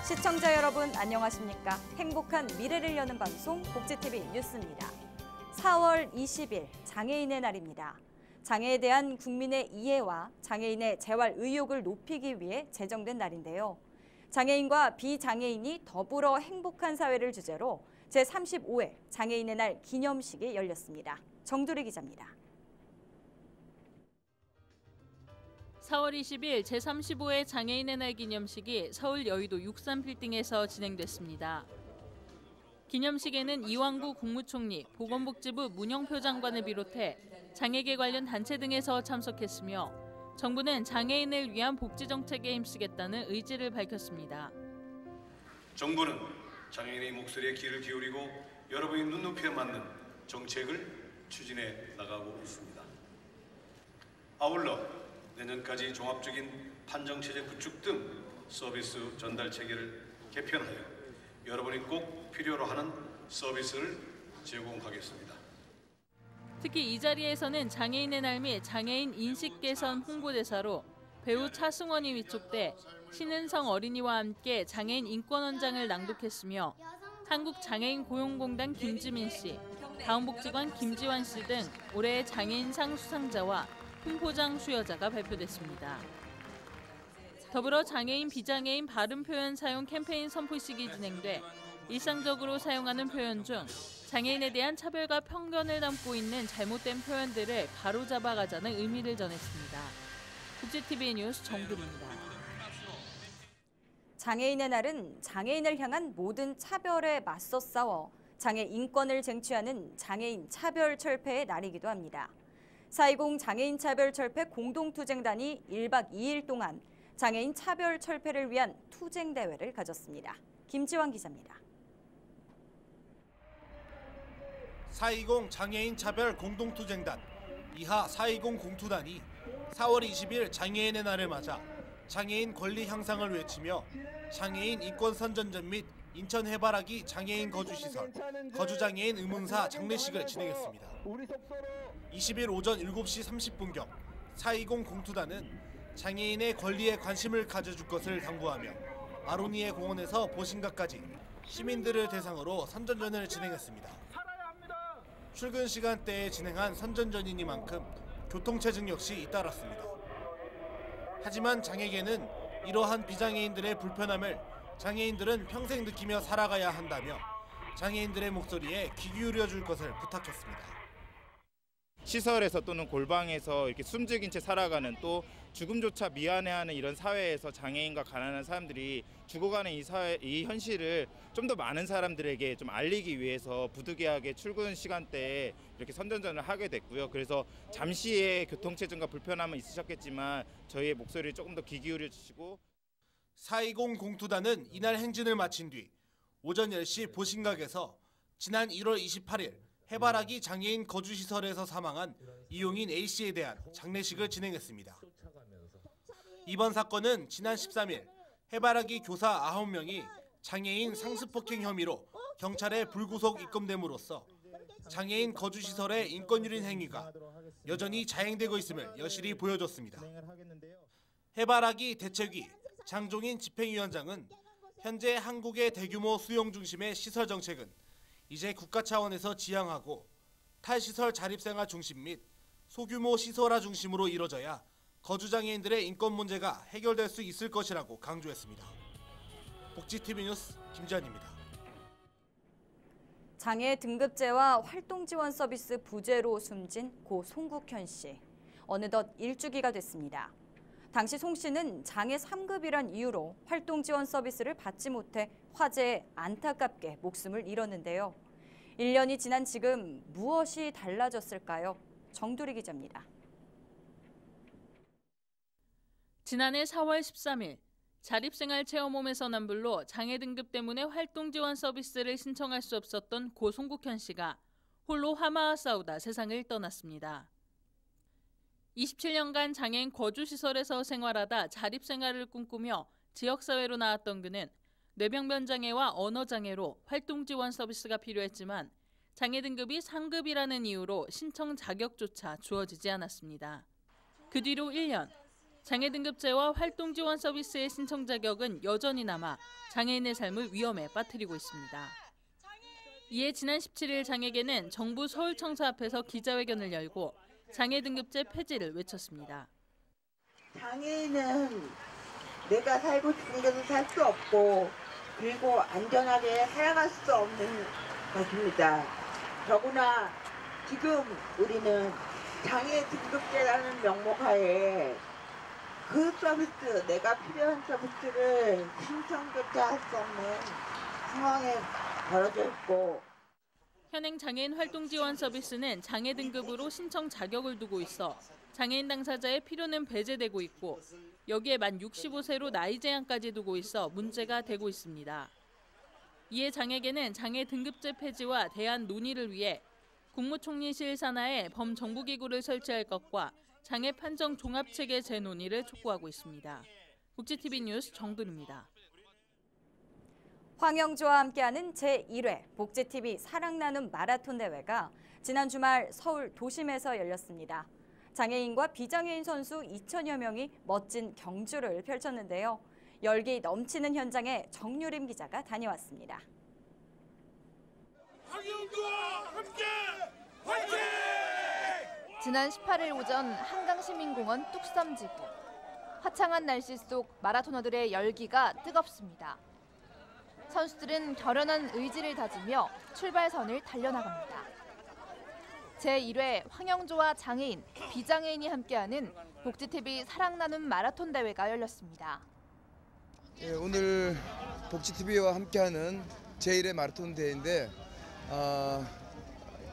시청자 여러분 안녕하십니까? 행복한 미래를 여는 방송 복지TV 뉴스입니다. 4월 20일 장애인의 날입니다. 장애에 대한 국민의 이해와 장애인의 재활 의욕을 높이기 위해 제정된 날인데요. 장애인과 비장애인이 더불어 행복한 사회를 주제로 제35회 장애인의 날 기념식이 열렸습니다. 정두리 기자입니다. 4월 20일 제35회 장애인의 날 기념식이 서울 여의도 63빌딩에서 진행됐습니다. 기념식에는 이완구 국무총리, 보건복지부 문영표 장관을 비롯해 장애계 관련 단체 등에서 참석했으며 정부는 장애인을 위한 복지 정책에 힘쓰겠다는 의지를 밝혔습니다. 정부는 장애인의 목소리에 귀를 기울이고 여러분의 눈높이에 맞는 정책을 추진해 나가고 있습니다. 아울러 내년까지 종합적인 판정체제 구축 등 서비스 전달 체계를 개편하여 여러분이 꼭 필요로 하는 서비스를 제공하겠습니다. 특히 이 자리에서는 장애인의 날 및 장애인 인식 개선 홍보대사로 배우 차승원이 위촉돼 신은성 어린이와 함께 장애인 인권원장을 낭독했으며 한국장애인 고용공단 김지민 씨, 다운복지관 김지환 씨 등 올해의 장애인상 수상자와 훈포장 수여자가 발표됐습니다. 더불어 장애인, 비장애인 발음 표현 사용 캠페인 선포식이 진행돼 일상적으로 사용하는 표현 중 장애인에 대한 차별과 편견을 담고 있는 잘못된 표현들을 바로잡아가자는 의미를 전했습니다. 복지TV 뉴스 정두리입니다. 장애인의 날은 장애인을 향한 모든 차별에 맞서 싸워 장애 인권을 쟁취하는 장애인 차별철폐의 날이기도 합니다. 4.20 장애인 차별철폐 공동투쟁단이 1박 2일 동안 장애인 차별철폐를 위한 투쟁대회를 가졌습니다. 김지환 기자입니다. 4.20 장애인 차별 공동투쟁단 이하 4.20 공투단이 4월 20일 장애인의 날을 맞아 장애인 권리 향상을 외치며 장애인 인권 선전전 및 인천 해바라기 장애인 거주시설, 거주장애인 의문사 장례식을 진행했습니다. 20일 오전 7시 30분경 4.20 공투단은 장애인의 권리에 관심을 가져줄 것을 당부하며 아로니에 공원에서 보신각까지 시민들을 대상으로 선전전을 진행했습니다. 출근 시간대에 진행한 선전전이니만큼 교통체증 역시 잇따랐습니다. 하지만 장애계는 이러한 비장애인들의 불편함을 장애인들은 평생 느끼며 살아가야 한다며 장애인들의 목소리에 귀 기울여 줄 것을 부탁했습니다. 시설에서 또는 골방에서 이렇게 숨죽인 채 살아가는 또 죽음조차 미안해하는 이런 사회에서 장애인과 가난한 사람들이 죽어가는 이 현실을 좀 더 많은 사람들에게 좀 알리기 위해서 부득이하게 출근 시간대에 이렇게 선전전을 하게 됐고요. 그래서 잠시의 교통체증과 불편함은 있으셨겠지만 저희의 목소리를 조금 더 귀 기울여 주시고 4.20 공투단은 이날 행진을 마친 뒤 오전 10시 보신각에서 지난 1월 28일 해바라기 장애인 거주시설에서 사망한 이용인 A씨에 대한 장례식을 진행했습니다. 이번 사건은 지난 13일 해바라기 교사 9명이 장애인 상습폭행 혐의로 경찰에 불구속 입건됨으로써 장애인 거주시설의 인권유린 행위가 여전히 자행되고 있음을 여실히 보여줬습니다. 해바라기 대책위 장종인 집행위원장은 현재 한국의 대규모 수용 중심의 시설 정책은 이제 국가 차원에서 지향하고 탈시설 자립생활 중심 및 소규모 시설화 중심으로 이뤄져야 거주장애인들의 인권 문제가 해결될 수 있을 것이라고 강조했습니다. 복지TV 뉴스 김지환입니다. 장애 등급제와 활동 지원 서비스 부재로 숨진 고 송국현 씨. 어느덧 일주기가 됐습니다. 당시 송 씨는 장애 3급이란 이유로 활동 지원 서비스를 받지 못해 화재에 안타깝게 목숨을 잃었는데요. 1년이 지난 지금 무엇이 달라졌을까요? 정두리 기자입니다. 지난해 4월 13일 자립생활 체험홈에서 남불로 장애 등급 때문에 활동 지원 서비스를 신청할 수 없었던 고 송국현 씨가 홀로 화마와 싸우다 세상을 떠났습니다. 27년간 장애인 거주시설에서 생활하다 자립생활을 꿈꾸며 지역사회로 나왔던 그는 뇌병변 장애와 언어 장애로 활동 지원 서비스가 필요했지만 장애 등급이 상급이라는 이유로 신청 자격조차 주어지지 않았습니다. 그 뒤로 1년, 장애 등급제와 활동 지원 서비스의 신청 자격은 여전히 남아 장애인의 삶을 위험에 빠뜨리고 있습니다. 이에 지난 17일 장애계는 정부 서울청사 앞에서 기자회견을 열고 장애 등급제 폐지를 외쳤습니다. 장애인은 내가 살고 싶은 데서 살 수 없고 그리고 안전하게 살아갈 수 없는 것입니다. 더구나 지금 우리는 장애 등급제라는 명목하에 그 서비스, 내가 필요한 서비스를 신청조차 할 수 없는 상황에 벌어져 있고, 현행 장애인 활동 지원 서비스는 장애 등급으로 신청 자격을 두고 있어 장애인 당사자의 필요는 배제되고 있고 여기에 만 65세로 나이 제한까지 두고 있어 문제가 되고 있습니다. 이에 장애계는 장애 등급제 폐지와 대안 논의를 위해 국무총리실 산하에 범정부기구를 설치할 것과 장애 판정 종합체계 재논의를 촉구하고 있습니다. 복지TV 뉴스 정돈입니다. 황영조와 함께하는 제1회 복지TV 사랑 나눔 마라톤 대회가 지난 주말 서울 도심에서 열렸습니다. 장애인과 비장애인 선수 2천여 명이 멋진 경주를 펼쳤는데요. 열기 넘치는 현장에 정유림 기자가 다녀왔습니다. 황영조와 함께 화이팅! 지난 18일 오전 한강시민공원 뚝섬지구. 화창한 날씨 속 마라토너들의 열기가 뜨겁습니다. 선수들은 결연한 의지를 다지며 출발선을 달려나갑니다. 제1회 황영조와 장애인, 비장애인이 함께하는 복지TV 사랑 나눔 마라톤 대회가 열렸습니다. 오늘 복지TV와 함께하는 제1회 마라톤 대회인데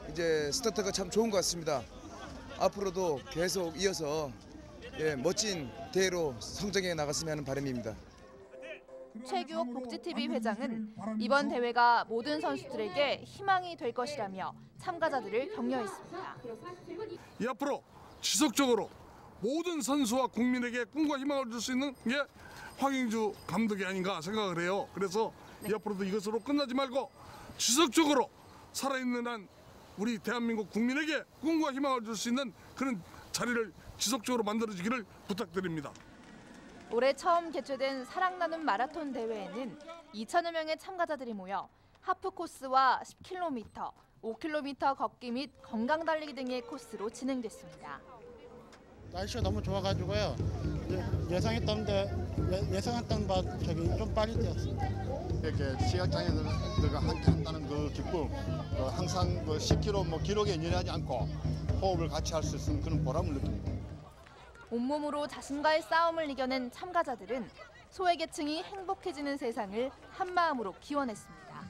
이제 스타트가 참 좋은 것 같습니다. 앞으로도 계속 이어서 멋진 대회로 성장해 나갔으면 하는 바람입니다. 최규옥 복지TV 회장은 이번 대회가 모든 선수들에게 희망이 될 것이라며 참가자들을 격려했습니다. 이 앞으로 지속적으로 모든 선수와 국민에게 꿈과 희망을 줄 수 있는 게 황영주 감독이 아닌가 생각을 해요. 그래서 이 앞으로도 이것으로 끝나지 말고 지속적으로 살아있는 한 우리 대한민국 국민에게 꿈과 희망을 줄 수 있는 그런 자리를 지속적으로 만들어주기를 부탁드립니다. 올해 처음 개최된 사랑 나눔 마라톤 대회에는 2천여 명의 참가자들이 모여 하프 코스와 10km, 5km 걷기 및 건강 달리기 등의 코스로 진행됐습니다. 날씨가 너무 좋아가지고요. 예상했던 바 좀 빨리 뛰었습니다. 이렇게 시각장애인들과 함께 한다는 그 기쁨, 항상 그 10km 기록에 연연하지 않고 호흡을 같이 할 수 있는 그런 보람을 느낍니다. 온몸으로 자신과의 싸움을 이겨낸 참가자들은 소외계층이 행복해지는 세상을 한마음으로 기원했습니다.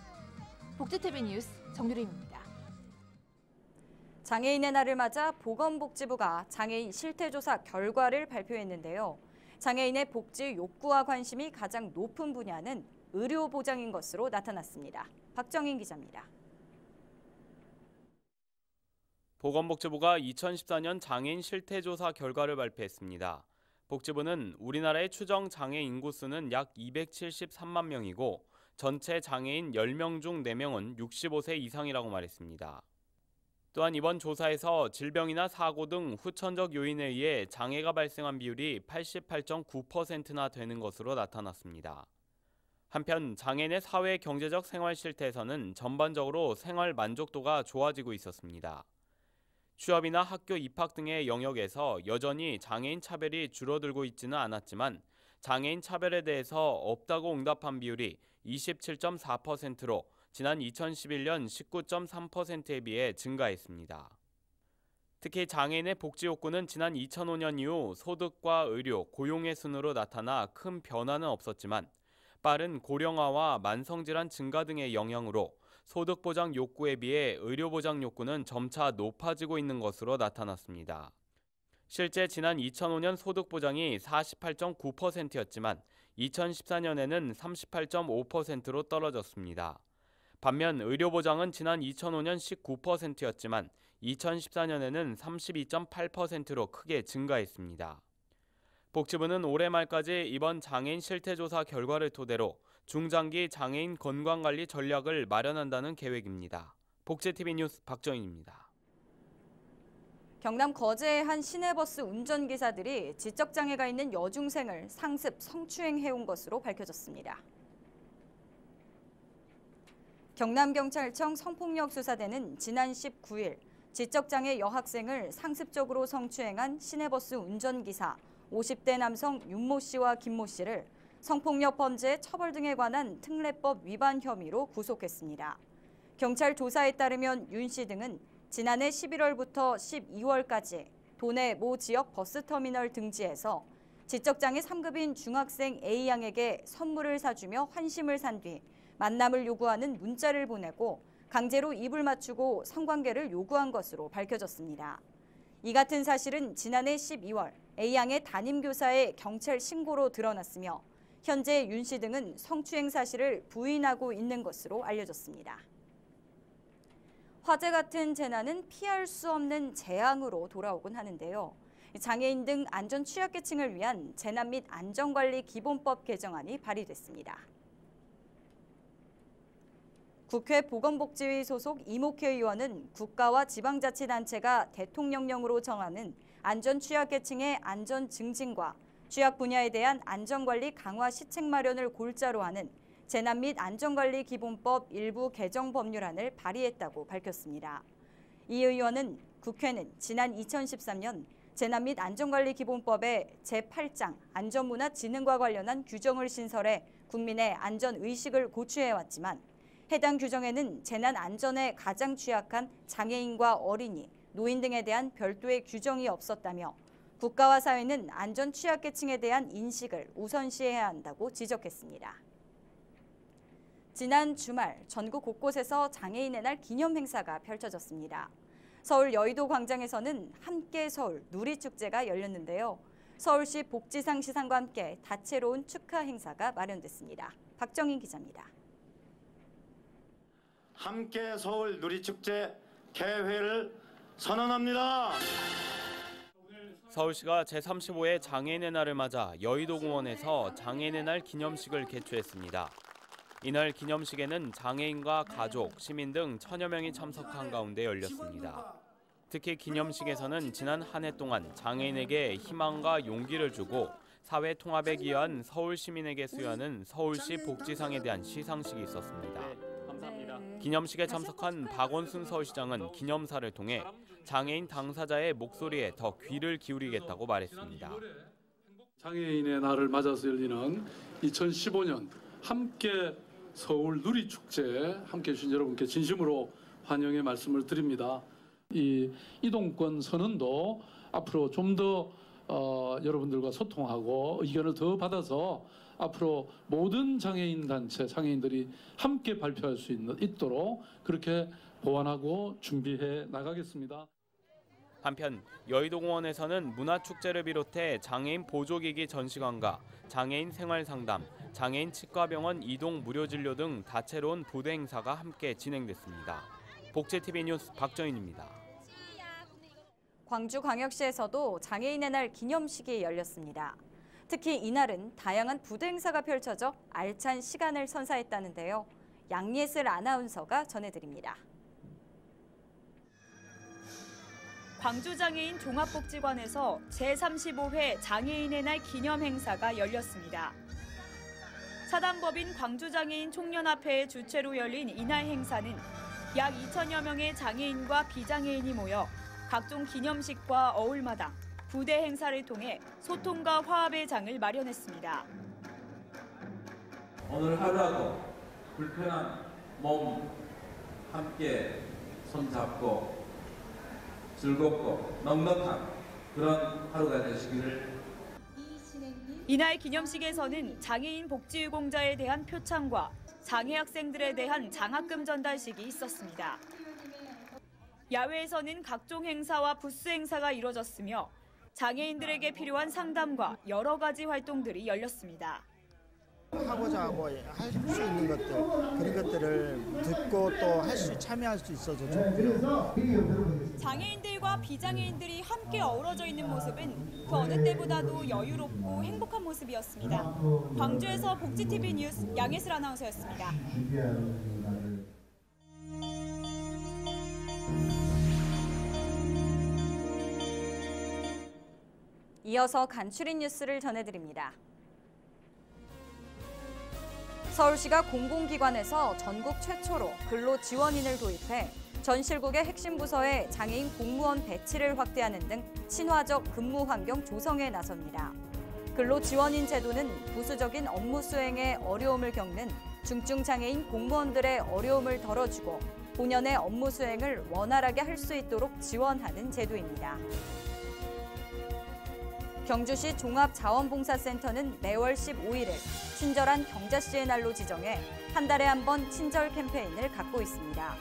복지TV 뉴스 정유림입니다. 장애인의 날을 맞아 보건복지부가 장애인 실태조사 결과를 발표했는데요. 장애인의 복지 욕구와 관심이 가장 높은 분야는 의료 보장인 것으로 나타났습니다. 박정인 기자입니다. 보건복지부가 2014년 장애인 실태조사 결과를 발표했습니다. 복지부는 우리나라의 추정 장애 인구수는 약 273만 명이고 전체 장애인 10명 중 4명은 65세 이상이라고 말했습니다. 또한 이번 조사에서 질병이나 사고 등 후천적 요인에 의해 장애가 발생한 비율이 88.9%나 되는 것으로 나타났습니다. 한편 장애인의 사회 경제적 생활 실태에서는 전반적으로 생활 만족도가 좋아지고 있었습니다. 취업이나 학교 입학 등의 영역에서 여전히 장애인 차별이 줄어들고 있지는 않았지만 장애인 차별에 대해서 없다고 응답한 비율이 27.4%로 지난 2011년 19.3%에 비해 증가했습니다. 특히 장애인의 복지 욕구는 지난 2005년 이후 소득과 의료, 고용의 순으로 나타나 큰 변화는 없었지만 빠른 고령화와 만성질환 증가 등의 영향으로 소득보장 욕구에 비해 의료보장 욕구는 점차 높아지고 있는 것으로 나타났습니다. 실제 지난 2005년 소득보장이 48.9%였지만 2014년에는 38.5%로 떨어졌습니다. 반면 의료보장은 지난 2005년 19%였지만 2014년에는 32.8%로 크게 증가했습니다. 복지부는 올해 말까지 이번 장애인 실태조사 결과를 토대로 중장기 장애인 건강관리 전략을 마련한다는 계획입니다. 복지TV 뉴스 박정인입니다. 경남 거제의 한 시내버스 운전기사들이 지적장애가 있는 여중생을 상습 성추행해온 것으로 밝혀졌습니다. 경남경찰청 성폭력수사대는 지난 19일 지적장애 여학생을 상습적으로 성추행한 시내버스 운전기사 50대 남성 윤모 씨와 김모 씨를 성폭력 범죄 처벌 등에 관한 특례법 위반 혐의로 구속했습니다. 경찰 조사에 따르면 윤 씨 등은 지난해 11월부터 12월까지 도내 모 지역 버스터미널 등지에서 지적장애 3급인 중학생 A양에게 선물을 사주며 환심을 산 뒤 만남을 요구하는 문자를 보내고 강제로 입을 맞추고 성관계를 요구한 것으로 밝혀졌습니다. 이 같은 사실은 지난해 12월 A양의 담임교사의 경찰 신고로 드러났으며 현재 윤 씨 등은 성추행 사실을 부인하고 있는 것으로 알려졌습니다. 화재 같은 재난은 피할 수 없는 재앙으로 돌아오곤 하는데요. 장애인 등 안전 취약계층을 위한 재난 및 안전관리 기본법 개정안이 발의됐습니다. 국회 보건복지위 소속 이목회 의원은 국가와 지방자치단체가 대통령령으로 정하는 안전 취약계층의 안전 증진과 취약 분야에 대한 안전관리 강화 시책 마련을 골자로 하는 재난 및 안전관리 기본법 일부 개정 법률안을 발의했다고 밝혔습니다. 이 의원은 국회는 지난 2013년 재난 및 안전관리 기본법의 제8장 안전문화 진흥과 관련한 규정을 신설해 국민의 안전의식을 고취해왔지만 해당 규정에는 재난 안전에 가장 취약한 장애인과 어린이, 노인 등에 대한 별도의 규정이 없었다며 국가와 사회는 안전 취약계층에 대한 인식을 우선시해야 한다고 지적했습니다. 지난 주말 전국 곳곳에서 장애인의 날 기념 행사가 펼쳐졌습니다. 서울 여의도 광장에서는 함께 서울 누리축제가 열렸는데요. 서울시 복지상 시상과 함께 다채로운 축하 행사가 마련됐습니다. 박정인 기자입니다. 함께 서울 누리축제 개회를 선언합니다. 서울시가 제35회 장애인의 날을 맞아 여의도공원에서 장애인의 날 기념식을 개최했습니다. 이날 기념식에는 장애인과 가족, 시민 등 1000여 명이 참석한 가운데 열렸습니다. 특히 기념식에서는 지난 한 해 동안 장애인에게 희망과 용기를 주고 사회 통합에 기여한 서울 시민에게 수여하는 서울시 복지상에 대한 시상식이 있었습니다. 기념식에 참석한 박원순 서울시장은 기념사를 통해 장애인 당사자의 목소리에 더 귀를 기울이겠다고 말했습니다. 장애인의 날을 맞아서 열리는 2015년 함께 서울 누리축제 함께해 주신 여러분께 진심으로 환영의 말씀을 드립니다. 이 이동권 선언도 앞으로 좀 더 여러분들과 소통하고 의견을 더 받아서 앞으로 모든 장애인 단체, 장애인들이 함께 발표할 수 있도록 그렇게 보완하고 준비해 나가겠습니다. 한편 여의도공원에서는 문화축제를 비롯해 장애인 보조기기 전시관과 장애인 생활상담, 장애인 치과병원 이동 무료진료 등 다채로운 부대 행사가 함께 진행됐습니다. 복지TV 뉴스 박정인입니다. 광주광역시에서도 장애인의 날 기념식이 열렸습니다. 특히 이날은 다양한 부대 행사가 펼쳐져 알찬 시간을 선사했다는데요. 양예슬 아나운서가 전해드립니다. 광주장애인 종합복지관에서 제35회 장애인의 날 기념 행사가 열렸습니다. 사단법인 광주장애인 총연합회의 주최로 열린 이날 행사는 약 2천여 명의 장애인과 비장애인이 모여 각종 기념식과 어울마당, 부대 행사를 통해 소통과 화합의 장을 마련했습니다. 오늘 하루라도 불편한 몸 함께 손잡고 즐겁고 넉넉한 그런 하루가 되시기를. 이날 기념식에서는 장애인 복지유공자에 대한 표창과 장애 학생들에 대한 장학금 전달식이 있었습니다. 야외에서는 각종 행사와 부스 행사가 이뤄졌으며 장애인들에게 필요한 상담과 여러 가지 활동들이 열렸습니다. 하고자 하고 할 수 있는 것들, 그런 것들을 듣고 또 참여할 수 있어서 좋고요. 장애인들과 비장애인들이 함께 어우러져 있는 모습은 그 어느 때보다도 여유롭고 행복한 모습이었습니다. 광주에서 복지TV 뉴스 양예슬 아나운서였습니다. 이어서 간추린 뉴스를 전해드립니다. 서울시가 공공기관에서 전국 최초로 근로지원인을 도입해 전실국의 핵심 부서에 장애인 공무원 배치를 확대하는 등 친화적 근무 환경 조성에 나섭니다. 근로지원인 제도는 부수적인 업무 수행에 어려움을 겪는 중증 장애인 공무원들의 어려움을 덜어주고 본연의 업무 수행을 원활하게 할 수 있도록 지원하는 제도입니다. 경주시 종합자원봉사센터는 매월 15일을 친절한 경자씨의 날로 지정해 한 달에 한 번 친절 캠페인을 갖고 있습니다.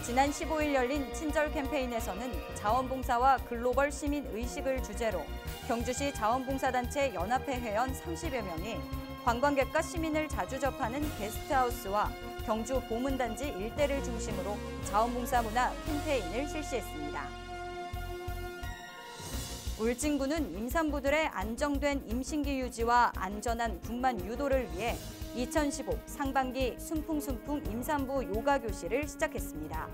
지난 15일 열린 친절 캠페인에서는 자원봉사와 글로벌 시민 의식을 주제로 경주시 자원봉사단체 연합회 회원 30여 명이 관광객과 시민을 자주 접하는 게스트하우스와 경주 보문단지 일대를 중심으로 자원봉사 문화 캠페인을 실시했습니다. 울진군은 임산부들의 안정된 임신기 유지와 안전한 분만 유도를 위해 2015 상반기 순풍순풍 임산부 요가 교실을 시작했습니다.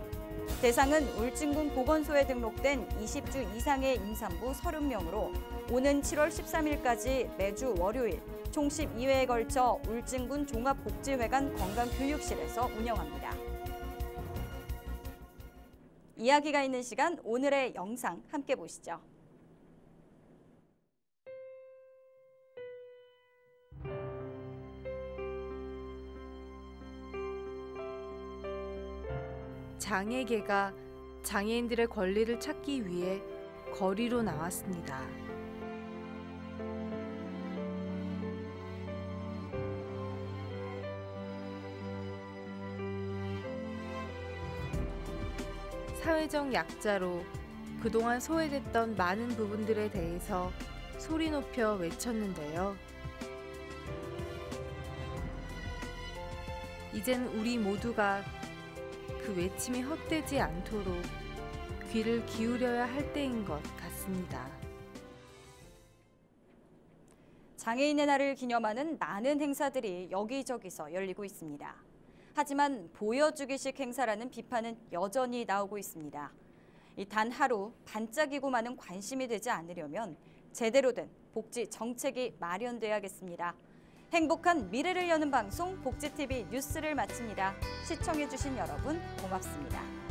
대상은 울진군 보건소에 등록된 20주 이상의 임산부 30명으로 오는 7월 13일까지 매주 월요일 총 12회에 걸쳐 울진군 종합복지회관 건강교육실에서 운영합니다. 이야기가 있는 시간, 오늘의 영상 함께 보시죠. 장애계가 장애인들의 권리를 찾기 위해 거리로 나왔습니다. 사회적 약자로 그동안 소외됐던 많은 부분들에 대해서 소리 높여 외쳤는데요. 이젠 우리 모두가 그 외침이 헛되지 않도록 귀를 기울여야 할 때인 것 같습니다. 장애인의 날을 기념하는 많은 행사들이 여기저기서 열리고 있습니다. 하지만 보여주기식 행사라는 비판은 여전히 나오고 있습니다. 단 하루 반짝이고 마는 관심이 되지 않으려면 제대로 된 복지 정책이 마련돼야겠습니다. 행복한 미래를 여는 방송 복지TV 뉴스를 마칩니다. 시청해주신 여러분 고맙습니다.